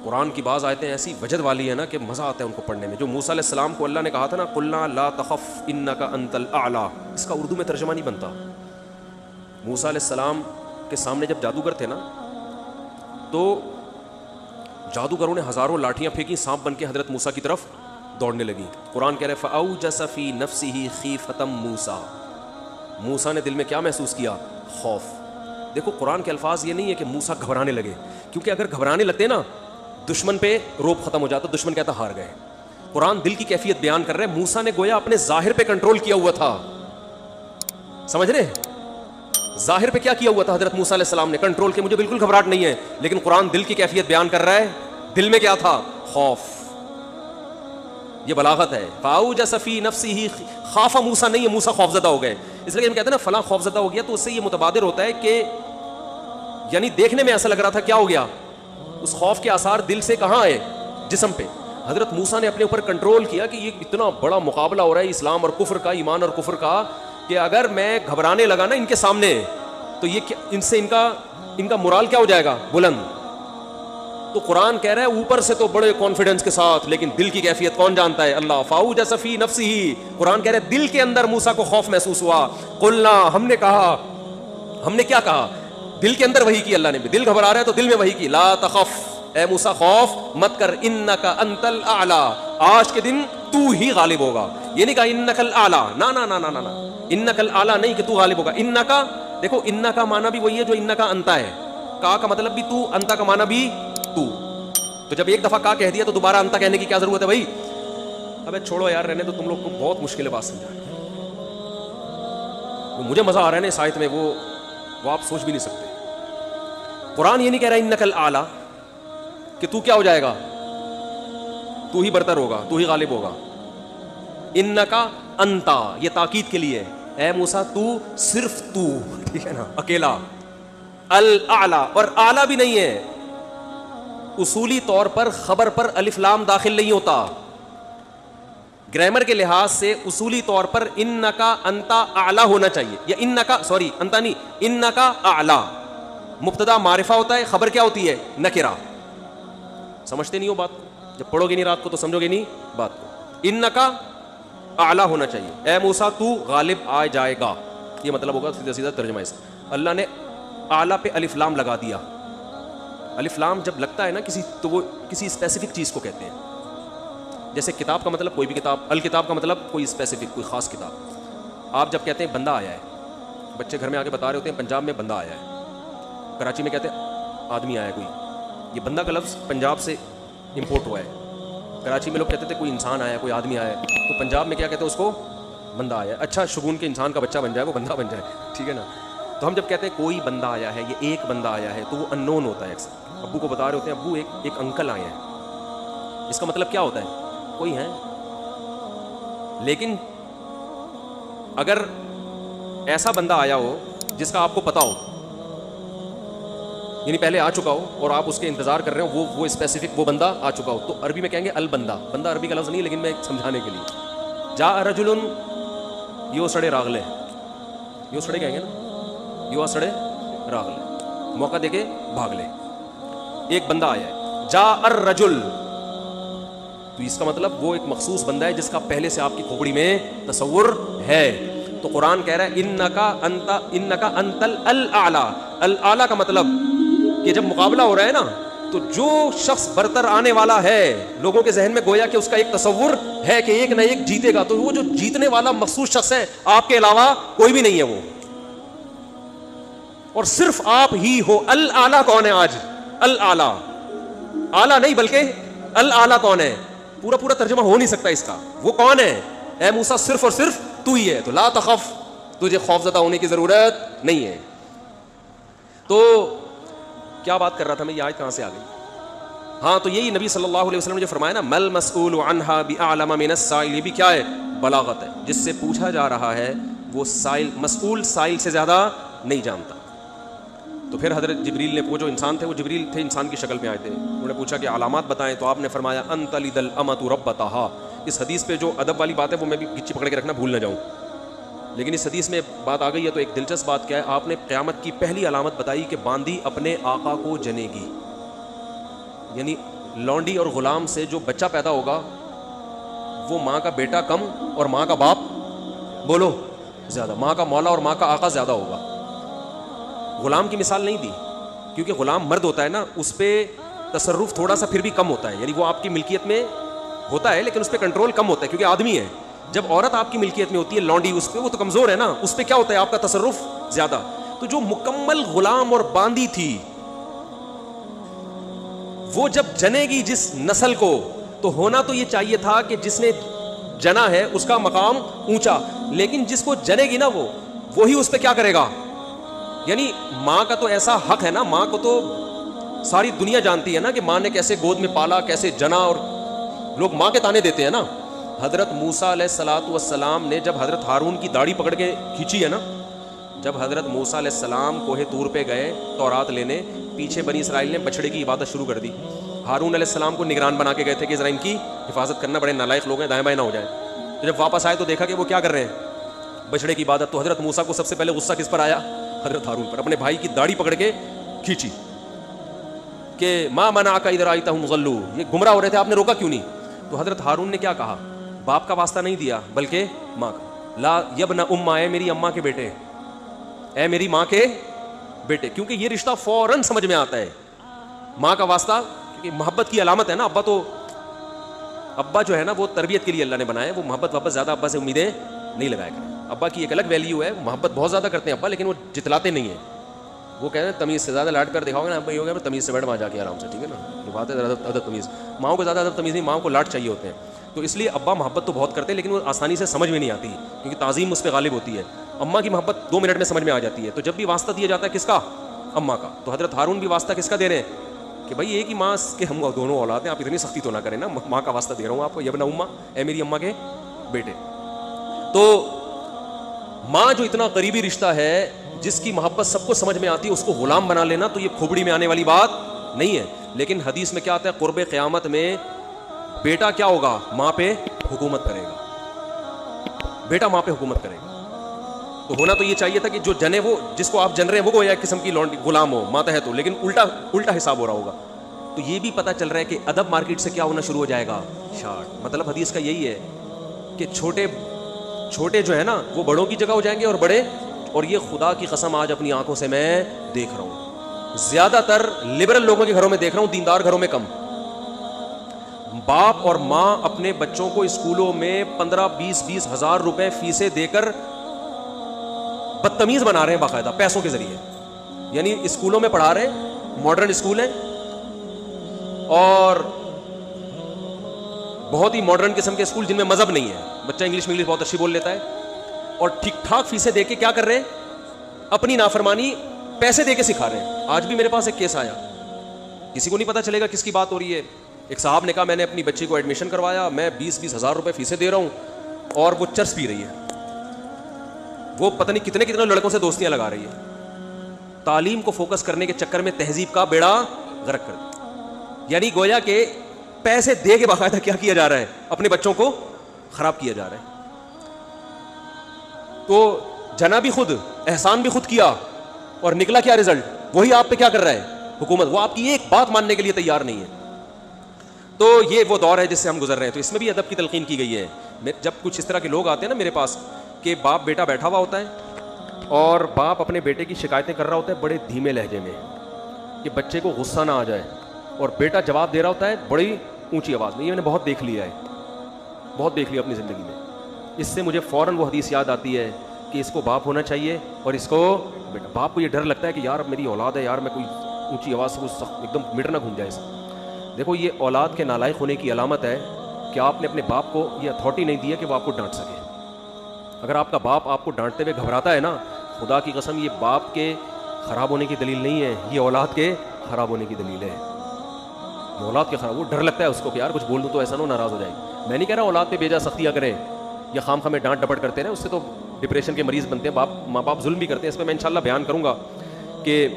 قرآن کی بعض آیتیں ایسی وجد والی ہیں نا کہ مزہ آتا ہے ان کو پڑھنے میں. جو موسیٰ علیہ السلام کو اللہ نے کہا تھا نا قلنا لا تخف انک انت الاعلی, اس کا اردو میں ترجمہ نہیں بنتا. موسیٰ علیہ السلام کے سامنے جب جادوگر تھے نا تو جادوگروں نے ہزاروں لاٹھیاں پھینکی, سانپ بن کے حضرت موسیٰ کی طرف دوڑنے لگی. قرآن کہہ رہے فاوجس فی نفسہ خیفۃ موسیٰ, موسیٰ نے دل میں کیا محسوس کیا؟ خوف. دیکھو قرآن کے الفاظ یہ نہیں ہے کہ موسیٰ گھبرانے لگے, کیونکہ اگر گھبرانے لگتے نا دشمن پہ روب ختم ہو جاتا, دشمن کہتا ہار گئے. قرآن دل کی کیفیت بیان کر رہے ہیں. موسیٰ نے گویا اپنے ظاہر پہ کنٹرول کیا ہوا تھا, سمجھ رہے ہیں؟ ظاہر پہ کیا کیا ہوا تھا حضرت موسیٰ علیہ السلام نے کنٹرول کے, مجھے بالکل گھبراہٹ نہیں ہے, لیکن قرآن دل کی کیفیت بیان کر رہا ہے. دل میں کیا تھا؟ خوف. یہ بلاغت ہے. فاوجس فی نفسہ, خاف موسیٰ نہیں ہے, موسیٰ خوفزدہ ہو گئے. اس لیے ہم کہتے ہیں نا فلاں خوفزدہ ہو گیا, تو اس سے یہ متبادر ہوتا ہے کہ یعنی دیکھنے میں ایسا لگ رہا تھا کیا ہو گیا, اس خوف کے آثار دل سے کہاں آئے؟ جسم پہ. حضرت موسیٰ نے اپنے اوپر کنٹرول کیا کہ یہ اتنا بڑا مقابلہ ہو رہا ہے اسلام اور کفر کا, ایمان اور کفر کا, کہ اگر میں گھبرانے لگا نا ان کے سامنے تو یہ ان سے ان کا مورال کیا ہو جائے گا؟ بلند. تو قرآن کہہ رہا ہے اوپر سے تو بڑے کانفیڈنس کے ساتھ, لیکن دل کی کیفیت کون جانتا ہے؟ اللہ. فاوجس فی نفسہ, قرآن کہہ رہا ہے دل کے اندر موسیٰ کو خوف محسوس ہوا. قلنا, ہم نے کہا, ہم نے کیا کہا؟ دل کے اندر وحی کی اللہ نے بھی. دل گھبرا رہا ہے تو دل میں وحی کی, لا تخف, اے موسیٰ خوف مت کر, انک انت الاعلی, آج کے دن تو ہی غالب ہوگا. یہ نہیں کہا انک الاعلی, نا نا نا نا نا, انک الاعلی نہیں کہ تو غالب ہوگا. انکا, دیکھو انکا کا معنی بھی وہی ہے جو انکا انتا ہے. کا مطلب بھی تو, انتا کا معنی بھی تو. تو جب ایک دفعہ کا کہہ دیا تو دوبارہ انتا کہنے کی کیا ضرورت ہے بھائی؟ ابے چھوڑو یار, رہنے تو, تم لوگ کو بہت مشکل ہے بات سمجھا. مجھے مزہ آ رہا ہے نا اس آیت میں, وہ آپ سوچ بھی نہیں سکتے. قرآن یہ نہیں کہہ رہا انک الاعلی کہ تو کیا ہو جائے گا, تو ہی برتر ہوگا, تو ہی غالب ہوگا. انکا انتا, یہ تاکید کے لیے, اے موسیٰ تو, صرف تو, ٹھیک ہے نا, اکیلا. الاعلی, اور اعلی بھی نہیں ہے. اصولی طور پر خبر پر الف لام داخل نہیں ہوتا. گرامر کے لحاظ سے اصولی طور پر انکا انتا اعلی ہونا چاہیے, یا انکا, سوری انتا نہیں, انکا اعلی. مبتدا معرفہ ہوتا ہے, خبر کیا ہوتی ہے؟ نکرہ. سمجھتے نہیں ہو بات کو, جب پڑھو گے نہیں رات کو تو سمجھو گے نہیں بات کو. انکا اعلی ہونا چاہیے, اے موسیٰ تو غالب آ جائے گا, یہ مطلب ہوگا سیدھا سیدھا ترجمہ اس. اللہ نے اعلی پہ الف لام لگا دیا. الف لام جب لگتا ہے نا کسی, تو وہ کسی اسپیسیفک چیز کو کہتے ہیں. جیسے کتاب کا مطلب کوئی بھی کتاب, الکتاب کا مطلب کوئی اسپیسیفک, کوئی خاص کتاب. آپ جب کہتے ہیں بندہ آیا ہے, بچے گھر میں آ کے بتا رہے ہوتے ہیں پنجاب میں بندہ آیا ہے, کراچی میں کہتے ہیں آدمی آیا کوئی. یہ بندہ کا لفظ پنجاب سے امپورٹ ہوا ہے. کراچی میں لوگ کہتے تھے کوئی انسان آیا, کوئی آدمی آیا, تو پنجاب میں کیا کہتے ہیں اس کو؟ بندہ آیا. اچھا شگون کے انسان کا بچہ بن جائے, وہ بندہ بن جائے, ٹھیک ہے نا. تو ہم جب کہتے ہیں کوئی بندہ آیا ہے, یہ ایک بندہ آیا ہے, تو وہ ان نون ہوتا ہے. اکثر ابو کو بتا رہے ہوتے ہیں ابو ایک انکل آئے ہیں, اس کا مطلب کیا ہوتا ہے؟ کوئی ہے. لیکن اگر ایسا بندہ آیا ہو جس کا آپ کو پتا ہو, یعنی پہلے آ چکا ہو اور آپ اس کے انتظار کر رہے ہو, وہ اسپیسیفک وہ بندہ آ چکا ہو, تو عربی میں کہیں گے البندہ. بندہ عربی کا لفظ نہیں, لیکن میں سمجھانے کے لیے, جا رجل یو سڑے راغلے, یو سڑے کہیں گے نا, یو سڑے راغلے, موقع دے کے بھاگ لے. ایک بندہ آیا ہے, جا الرجل, تو اس کا مطلب وہ ایک مخصوص بندہ ہے جس کا پہلے سے آپ کی کھوپڑی میں تصور ہے. تو قرآن کہہ رہا ہے انکا انت الاعلی. الاعلی کا مطلب کہ جب مقابلہ ہو رہا ہے نا, تو جو شخص برتر آنے والا ہے, لوگوں کے ذہن میں گویا کہ اس کا ایک تصور ہے کہ ایک نہ ایک جیتے گا, تو وہ جو جیتنے والا مخصوص شخص ہے, آپ کے علاوہ کوئی بھی نہیں ہے وہ, اور صرف آپ ہی ہو. الاعلی کون ہے آج؟ الاعلی, اعلی نہیں بلکہ الاعلی کون ہے؟ پورا ترجمہ ہو نہیں سکتا اس کا. وہ کون ہے؟ اے موسیٰ صرف اور صرف تو ہی ہے. تو لا تخف, تجھے خوف زدہ ہونے کی ضرورت نہیں ہے. تو کیا بات کر رہا تھا میں, یہ آیت کہاں سے آ گئی؟ ہاں, تو یہی نبی صلی اللہ علیہ وسلم نے جو فرمایا نا, مل مسئول عنہا بعلم من السائل, یہ بھی کیا ہے؟ بلاغت ہے. جس سے پوچھا جا رہا ہے وہ سائل, مسئول سائل سے زیادہ نہیں جانتا. تو پھر حضرت جبریل نے, وہ جو انسان تھے, وہ جبریل تھے انسان کی شکل میں آئے تھے, انہوں نے پوچھا کہ علامات بتائیں, تو آپ نے فرمایا ان تلد الامۃ ربتہا. اس حدیث پہ جو ادب والی بات ہے وہ میں بھی گچی پکڑ کے رکھنا بھول نہ جاؤں, لیکن اس حدیث میں بات آ گئی ہے. تو ایک دلچسپ بات کیا ہے, آپ نے قیامت کی پہلی علامت بتائی کہ باندی اپنے آقا کو جنے گی, یعنی لونڈی اور غلام سے جو بچہ پیدا ہوگا وہ ماں کا بیٹا کم اور ماں کا باپ بولو زیادہ, ماں کا مولا اور ماں کا آقا زیادہ ہوگا. غلام کی مثال نہیں دی کیونکہ غلام مرد ہوتا ہے نا, اس پہ تصرف تھوڑا سا پھر بھی کم ہوتا ہے, یعنی وہ آپ کی ملکیت میں ہوتا ہے لیکن اس پہ کنٹرول کم ہوتا ہے کیونکہ آدمی ہے. جب عورت آپ کی ملکیت میں ہوتی ہے لونڈی, اس پہ وہ تو کمزور ہے نا, اس پہ کیا ہوتا ہے آپ کا تصرف زیادہ. تو جو مکمل غلام اور باندی تھی وہ جب جنے گی جس نسل کو, تو ہونا تو یہ چاہیے تھا کہ جس نے جنا ہے اس کا مقام اونچا, لیکن جس کو جنے گی نا وہی اس پہ کیا کرے گا. یعنی ماں کا تو ایسا حق ہے نا, ماں کو تو ساری دنیا جانتی ہے نا کہ ماں نے کیسے گود میں پالا, کیسے جنا, اور لوگ ماں کے تانے دیتے ہیں نا. حضرت موسیٰ علیہ الصلوۃ والسلام نے جب حضرت ہارون کی داڑھی پکڑ کے کھینچی ہے نا, جب حضرت موسیٰ علیہ السلام کوہ طور پہ گئے تورات لینے, پیچھے بنی اسرائیل نے بچڑے کی عبادت شروع کر دی. ہارون علیہ السلام کو نگران بنا کے گئے تھے کہ ذرا ان کی حفاظت کرنا, بڑے نالائق لوگ ہیں, دائیں بائیں نہ ہو جائیں. تو جب واپس آئے تو دیکھا کہ وہ کیا کر رہے ہیں, بچڑے کی عبادت. تو حضرت موسیٰ کو سب سے پہلے غصہ کس پر آیا, حضرت ہارون پر. اپنے بھائی کی داڑھی پکڑ کے کھینچی کہ ما منعک اذ رأیتہم ضلوا, یہ گمراہ ہو رہے تھے, آپ نے روکا کیوں نہیں. تو حضرت ہارون نے کیا کہا, باپ کا واسطہ نہیں دیا بلکہ ماں کا. لا یبن ام, اے میری اماں کے بیٹے, اے میری ماں کے بیٹے, کیونکہ یہ رشتہ فوراً سمجھ میں آتا ہے. ماں کا واسطہ کیونکہ محبت کی علامت ہے نا. ابا جو ہے نا وہ تربیت کے لیے اللہ نے بنایا ہے, وہ محبت واپس زیادہ ابا سے امیدیں نہیں لگایا کریں. ابا کی ایک الگ ویلیو ہے, محبت بہت زیادہ کرتے ہیں ابا, لیکن وہ جتلاتے نہیں ہیں. وہ کہتے ہیں تمیز سے زیادہ لاڈ کر دکھاؤ گے نا ابا, یہ ہو گیا تمیز سے بیٹھ وہاں جا کے آرام سے, ٹھیک ہے نا, یہ بات ہے ادب تمیز. ماؤں کو زیادہ ادب تمیز نہیں, ماؤں کو لاڈ چاہیے ہوتے ہیں. تو اس لیے ابا محبت تو بہت کرتے ہیں لیکن وہ آسانی سے سمجھ میں نہیں آتی کیونکہ تعظیم اس پہ غالب ہوتی ہے. اماں کی محبت 2 منٹ میں سمجھ میں آ جاتی ہے. تو جب بھی واسطہ دیا جاتا ہے کس کا, اماں کا, تو حضرت ہارون بھی واسطہ کس کا دے رہے ہیں کہ بھائی ایک ہی ماں کے ہم دونوں اولاد ہیں, آپ اتنی سختی تو نہ کریں نا, ماں کا واسطہ دے رہا ہوں آپ کو, یبن اماں, اے میری اماں کے بیٹے. تو ماں جو اتنا قریبی رشتہ ہے, جس کی محبت سب کو سمجھ میں آتی ہے, اس کو غلام بنا لینا تو یہ کھوپڑی میں آنے والی بات نہیں ہے. لیکن حدیث میں کیا آتا ہے, قرب قیامت میں بیٹا کیا ہوگا, ماں پہ حکومت کرے گا, بیٹا ماں پہ حکومت کرے گا. تو ہونا تو یہ چاہیے تھا کہ جو جنے, وہ جس کو آپ جن رہے ہیں وہ ایک قسم کی غلام ہو, ماتحت ہو, لیکن الٹا حساب ہو رہا ہوگا. تو یہ بھی پتہ چل رہا ہے کہ ادب مارکیٹ سے کیا ہونا شروع ہو جائے گا, شارٹ. مطلب حدیث کا یہی ہے کہ چھوٹے جو ہے نا وہ بڑوں کی جگہ ہو جائیں گے اور بڑے, اور یہ خدا کی قسم آج اپنی آنکھوں سے میں دیکھ رہا ہوں, زیادہ تر لبرل لوگوں کے گھروں میں دیکھ رہا ہوں, دیندار گھروں میں کم. باپ اور ماں اپنے بچوں کو اسکولوں میں 15-20 ہزار روپے فیسیں دے کر بدتمیز بنا رہے ہیں باقاعدہ پیسوں کے ذریعے. یعنی اسکولوں میں پڑھا رہے ہیں, ماڈرن اسکول ہیں اور بہت ہی ماڈرن قسم کے اسکول جن میں مذہب نہیں ہے, بچہ انگلش بہت اچھی بول لیتا ہے, اور ٹھیک ٹھاک فیسیں دے کے کیا کر رہے ہیں, اپنی نافرمانی پیسے دے کے سکھا رہے ہیں. آج بھی میرے پاس ایک کیس آیا, کسی کو نہیں پتا چلے گا کس کی بات ہو رہی ہے. ایک صاحب نے کہا میں نے اپنی بچی کو ایڈمیشن کروایا, میں 20 ہزار روپے فیسیں دے رہا ہوں, اور وہ چرس پی رہی ہے, وہ پتہ نہیں کتنے لڑکوں سے دوستیاں لگا رہی ہے. تعلیم کو فوکس کرنے کے چکر میں تہذیب کا بیڑا غرق کر دیا. یعنی گویا کہ پیسے دے کے باقاعدہ کیا جا رہا ہے, اپنے بچوں کو خراب کیا جا رہا ہے. تو جنا بھی خود, احسان بھی خود کیا, اور نکلا کیا رزلٹ, وہی آپ پہ کیا کر رہا ہے حکومت, وہ آپ کی ایک بات ماننے کے لیے تیار نہیں ہے. تو یہ وہ دور ہے جس سے ہم گزر رہے ہیں. تو اس میں بھی ادب کی تلقین کی گئی ہے. جب کچھ اس طرح کے لوگ آتے ہیں نا میرے پاس, کہ باپ بیٹا بیٹھا ہوا ہوتا ہے اور باپ اپنے بیٹے کی شکایتیں کر رہا ہوتا ہے بڑے دھیمے لہجے میں کہ بچے کو غصہ نہ آ جائے, اور بیٹا جواب دے رہا ہوتا ہے بڑی اونچی آواز میں. یہ میں نے بہت دیکھ لیا ہے, بہت دیکھ لیا اپنی زندگی میں. اس سے مجھے فوراً وہ حدیث یاد آتی ہے کہ اس کو باپ ہونا چاہیے اور اس کو بیٹا. باپ کو یہ ڈر لگتا ہے کہ یار میری اولاد ہے, یار میں کوئی اونچی آواز سے ایک دم میٹر نہ گھوم جائے. دیکھو یہ اولاد کے نالائق ہونے کی علامت ہے کہ آپ نے اپنے باپ کو یہ اتھارٹی نہیں دی ہے کہ وہ آپ کو ڈانٹ سکے. اگر آپ کا باپ آپ کو ڈانٹتے ہوئے گھبراتا ہے نا, خدا کی قسم یہ باپ کے خراب ہونے کی دلیل نہیں ہے, یہ اولاد کے خراب ہونے کی دلیل ہے. اولاد کے خراب, وہ ڈر لگتا ہے اس کو کہ یار کچھ بول دوں تو ایسا نہ ناراض ہو جائے. میں نہیں کہہ رہا اولاد پہ بیجا سختیاں کریں یا خام خامے ڈانٹ ڈپٹ کرتے رہیں, اس سے تو ڈپریشن کے مریض بنتے ہیں. ماں باپ ظلم بھی کرتے ہیں. اس پہ میں انشاءاللہ بیان کروں گا کہ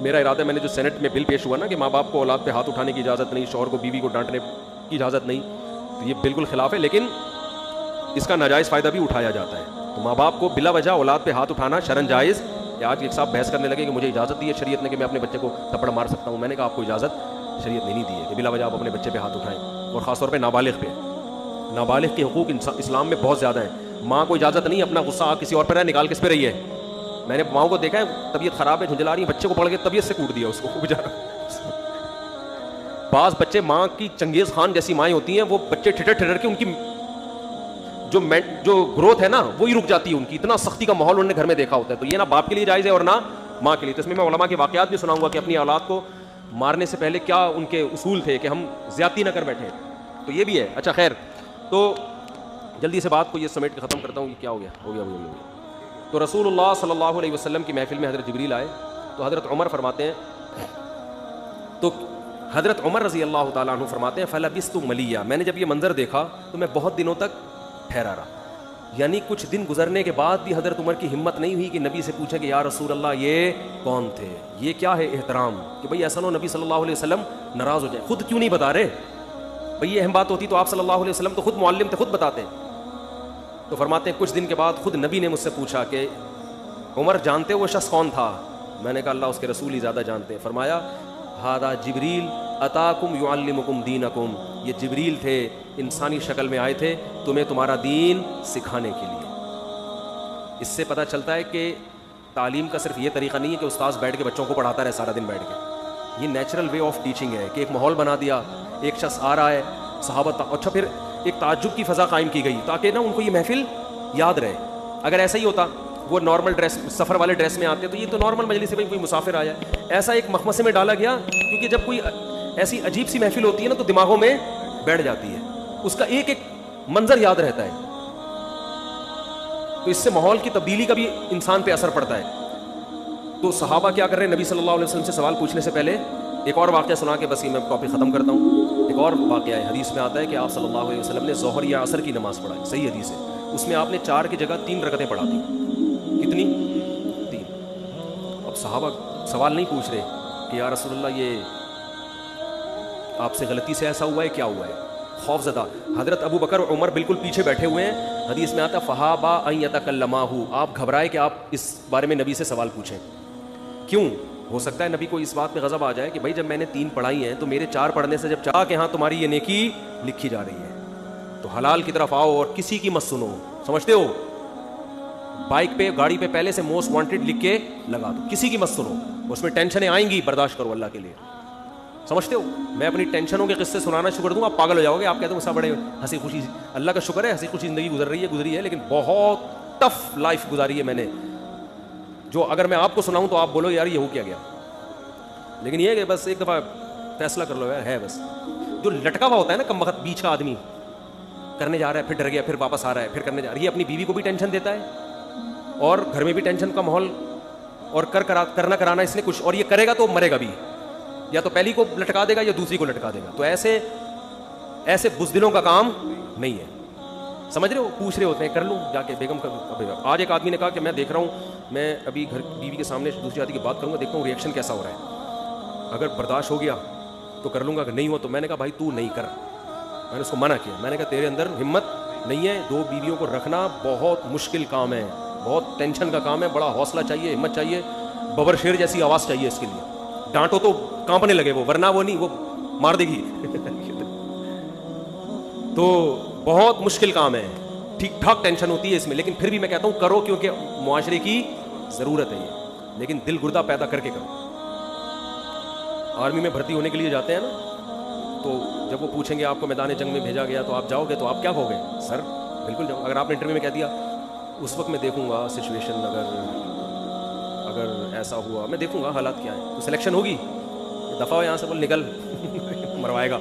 میرا ارادہ ہے, میں نے جو سینٹ میں بل پیش ہوا نا کہ ماں باپ کو اولاد پہ ہاتھ اٹھانے کی اجازت نہیں, شوہر کو بیوی کو ڈانٹنے کی اجازت نہیں, تو یہ بالکل خلاف ہے. لیکن اس کا ناجائز فائدہ بھی اٹھایا جاتا ہے. تو ماں باپ کو بلا وجہ اولاد پہ ہاتھ اٹھانا شرعاً جائز. آج ایک صاحب بحث کرنے لگے کہ مجھے اجازت دی ہے شریعت نے کہ میں اپنے بچے کو تھپڑ مار سکتا ہوں. میں نے کہا آپ کو اجازت شریعت نے نہیں دی ہے کہ بلا وجہ آپ اپنے بچے پہ ہاتھ اٹھائیں، اور خاص طور پہ نابالغ پہ. نابالغ کے حقوق اسلام میں بہت زیادہ ہیں. ماں کو اجازت نہیں اپنا غصہ کسی اور پر نکال کس پہ رہی ہے. میں نے ماؤں کو دیکھا ہے طبیعت خراب ہے جھنجلا رہی ہے، بچے کو پڑھ کے طبیعت سے کوٹ دیا اس کو بیچارہ. بعض بچے ماں کی چنگیز خان جیسی مائیں ہوتی ہیں، وہ بچے ٹھٹر ٹھٹر کے ان کی جو گروتھ ہے نا وہی رک جاتی ہے ان کی. اتنا سختی کا ماحول انہوں نے گھر میں دیکھا ہوتا ہے. تو یہ نہ باپ کے لیے جائز ہے اور نہ ماں کے لیے. تو اس میں علماء کے واقعات بھی سناؤں گا کہ اپنی اولاد کو مارنے سے پہلے کیا ان کے اصول تھے کہ ہم زیادتی نہ کر بیٹھے. تو یہ بھی ہے. اچھا خیر، تو جلدی سے بات کو یہ سمیٹ کے ختم کرتا ہوں. یہ کیا ہو گیا. تو رسول اللہ صلی اللہ علیہ وسلم کی محفل میں حضرت جبریل آئے تو حضرت عمر فرماتے ہیں، تو حضرت عمر رضی اللہ تعالیٰ عنہ فرماتے ہیں فلبثت ملیہ، میں نے جب یہ منظر دیکھا تو میں بہت دنوں تک ٹھہرا رہا. یعنی کچھ دن گزرنے کے بعد بھی حضرت عمر کی ہمت نہیں ہوئی کہ نبی سے پوچھے کہ یا رسول اللہ یہ کون تھے، یہ کیا ہے احترام، کہ بھئی ایسا نہ نبی صلی اللہ علیہ وسلم ناراض ہو جائے. خود کیوں نہیں بتا رہے بھئی، یہ اہم بات ہوتی تو آپ صلی اللہ علیہ وسلم تو خود معلم تھے، خود بتاتے. تو فرماتے ہیں کچھ دن کے بعد خود نبی نے مجھ سے پوچھا کہ عمر جانتے وہ شخص کون تھا؟ میں نے کہا اللہ اس کے رسول ہی زیادہ جانتے ہیں. فرمایا ھذا جبریل اتاکم یعلمکم دینکم، یہ جبریل تھے، انسانی شکل میں آئے تھے تمہیں تمہارا دین سکھانے کے لیے. اس سے پتہ چلتا ہے کہ تعلیم کا صرف یہ طریقہ نہیں ہے کہ استاذ بیٹھ کے بچوں کو پڑھاتا رہے سارا دن بیٹھ کے. یہ نیچرل وے آف ٹیچنگ ہے کہ ایک ماحول بنا دیا، ایک شخص آ رہا ہے، صحابہ اچھا پھر ایک تعجب کی فضا قائم کی گئی تاکہ نا ان کو یہ محفل یاد رہے. اگر ایسا ہی ہوتا وہ نارمل ڈریس سفر والے ڈریس میں آتے تو یہ تو نارمل مجلس ہے، کوئی مسافر آیا. ایسا ایک مخمصے میں ڈالا گیا کیونکہ جب کوئی ایسی عجیب سی محفل ہوتی ہے نا تو دماغوں میں بیٹھ جاتی ہے، اس کا ایک ایک منظر یاد رہتا ہے. تو اس سے ماحول کی تبدیلی کا بھی انسان پہ اثر پڑتا ہے. تو صحابہ کیا کر رہے ہیں، نبی صلی اللہ علیہ وسلم سے سوال پوچھنے سے پہلے ایک اور واقعہ سنا کے بس یہ میں ٹاپک ختم کرتا ہوں. ایک اور واقعہ ہے، حدیث میں آتا ہے کہ آپ صلی اللہ علیہ وسلم نے ظہر یا عصر کی نماز پڑھائی، صحیح حدیث ہے. اس میں آپ نے 4 کی جگہ 3 رکعتیں پڑھا دی. کتنی؟ 3. اب صحابہ سوال نہیں پوچھ رہے کہ یا رسول اللہ یہ آپ سے غلطی سے ایسا ہوا ہے، کیا ہوا ہے، خوف زدہ. حضرت ابو بکر اور عمر بالکل پیچھے بیٹھے ہوئے ہیں. حدیث میں آتا فہابا ان یتکلماہ، آپ گھبرائے کہ آپ اس بارے میں نبی سے سوال پوچھیں. کیوں؟ ہو سکتا ہے نبی کو اس بات پہ غضب آ جائے کہ بھائی جب میں نے 3 پڑھائی ہیں تو میرے 4 پڑھنے سے جب چاہا کہ ہاں تمہاری یہ نیکی لکھی جا رہی ہے تو حلال کی طرف آؤ اور کسی کی مت سنو. سمجھتے ہو، بائک پہ گاڑی پہ پہلے سے موسٹ وانٹڈ لکھ کے لگا دو، کسی کی مت سنو. اس میں ٹینشنیں آئیں گی، برداشت کرو اللہ کے لیے. سمجھتے ہو، میں اپنی ٹینشنوں کے قصے سنانا شروع کر دوں گا آپ پاگل ہو جاؤ گے. آپ کہتے ہو سب بڑے ہنسی خوشی، اللہ کا شکر ہے ہنسی خوشی زندگی گزری ہے لیکن بہت ٹف لائف گزاری ہے میں نے، جو اگر میں آپ کو سناؤں تو آپ بولو یار یہ ہو کیا گیا. لیکن یہ کہ بس ایک دفعہ فیصلہ کر لو یار ہے بس. جو لٹکا ہوا ہوتا ہے نا کم وقت بیچ کا آدمی، کرنے جا رہا ہے پھر ڈر گیا پھر واپس آ رہا ہے پھر کرنے جا رہا ہے، یہ اپنی بیوی کو بھی ٹینشن دیتا ہے اور گھر میں بھی ٹینشن کا ماحول اور کرنا کرانا اس نے کچھ، اور یہ کرے گا تو مرے گا بھی، یا تو پہلی کو لٹکا دے گا یا دوسری کو لٹکا دے گا. تو ایسے بزدلوں کا کام نہیں ہے. سمجھ رہے ہو، پوچھ رہے ہوتے ہیں کر لوں جا کے بیگم کا. آج ایک آدمی نے کہا کہ میں دیکھ رہا ہوں، میں ابھی گھر بیوی کے سامنے دوسری آدمی کی بات کروں گا، دیکھتا ہوں ریئیکشن کیسا ہو رہا ہے، اگر برداشت ہو گیا تو کر لوں گا، اگر نہیں ہوا تو میں نے کہا بھائی تو نہیں کر. میں نے اس کو منع کیا، میں نے کہا تیرے اندر ہمت نہیں ہے. 2 بیویوں کو رکھنا بہت مشکل کام ہے، بہت ٹینشن کا کام ہے، بڑا حوصلہ چاہیے، ہمت چاہیے، ببر شیر جیسی آواز چاہیے اس کے لیے. ڈانٹو تو کانپنے لگے وہ، ورنہ وہ نہیں، وہ مار دے گی. تو بہت مشکل کام ہے، ٹھیک ٹھاک ٹینشن ہوتی ہے اس میں، لیکن پھر بھی میں کہتا ہوں کرو کیونکہ معاشرے کی ضرورت ہے یہ، لیکن دل گردہ پیدا کر کے کرو. آرمی میں بھرتی ہونے کے لیے جاتے ہیں نا، تو جب وہ پوچھیں گے آپ کو میدان جنگ میں بھیجا گیا تو آپ جاؤ گے، تو آپ کیا کہو گے؟ سر بالکل جاؤ. اگر آپ نے انٹرویو میں کہہ دیا اس وقت میں دیکھوں گا سچویشن، اگر ایسا ہوا میں دیکھوں گا حالات کیا ہیں، تو سلیکشن ہوگی. دفعہ ہو یہاں سے، بول نکل مروائے گا.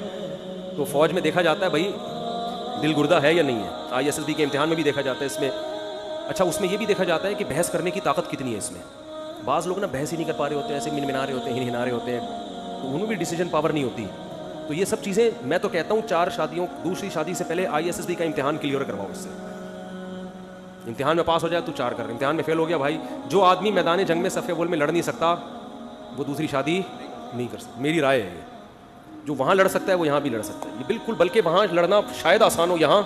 تو فوج میں دیکھا جاتا ہے بھائی دل گردہ ہے یا نہیں ہے. ISSB کے امتحان میں بھی دیکھا جاتا ہے اس میں. اچھا اس میں یہ بھی دیکھا جاتا ہے کہ بحث کرنے کی طاقت کتنی ہے اس میں. بعض لوگ نا بحث ہی نہیں کر پا رہے ہوتے ہیں، ایسے منمنا رہے ہوتے ہیں، ہنا رہے ہوتے ہیں، تو انہوں بھی ڈیسیجن پاور نہیں ہوتی. تو یہ سب چیزیں میں تو کہتا ہوں 4 شادیوں دوسری شادی سے پہلے ISSB کا امتحان کلیئر کرواؤ. اس سے امتحان میں پاس ہو جائے تو 4 کر، امتحان میں فیل ہو گیا بھائی، جو آدمی میدان جنگ میں صف اول میں لڑ نہیں سکتا وہ دوسری شادی نہیں کر سکتا. میری رائے ہے یہ، جو وہاں لڑ سکتا ہے وہ یہاں بھی لڑ سکتا ہے. یہ بالکل، بلکہ وہاں لڑنا شاید آسان ہو، یہاں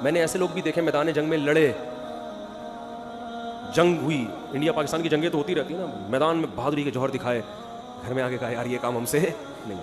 میں نے ایسے لوگ بھی دیکھے میدان جنگ میں لڑے، جنگ ہوئی، انڈیا پاکستان کی جنگیں تو ہوتی رہتی ہیں نا، میدان میں بہادری کے جوہر دکھائے، گھر میں آ کے کہا یار یہ کام ہم سے نہیں.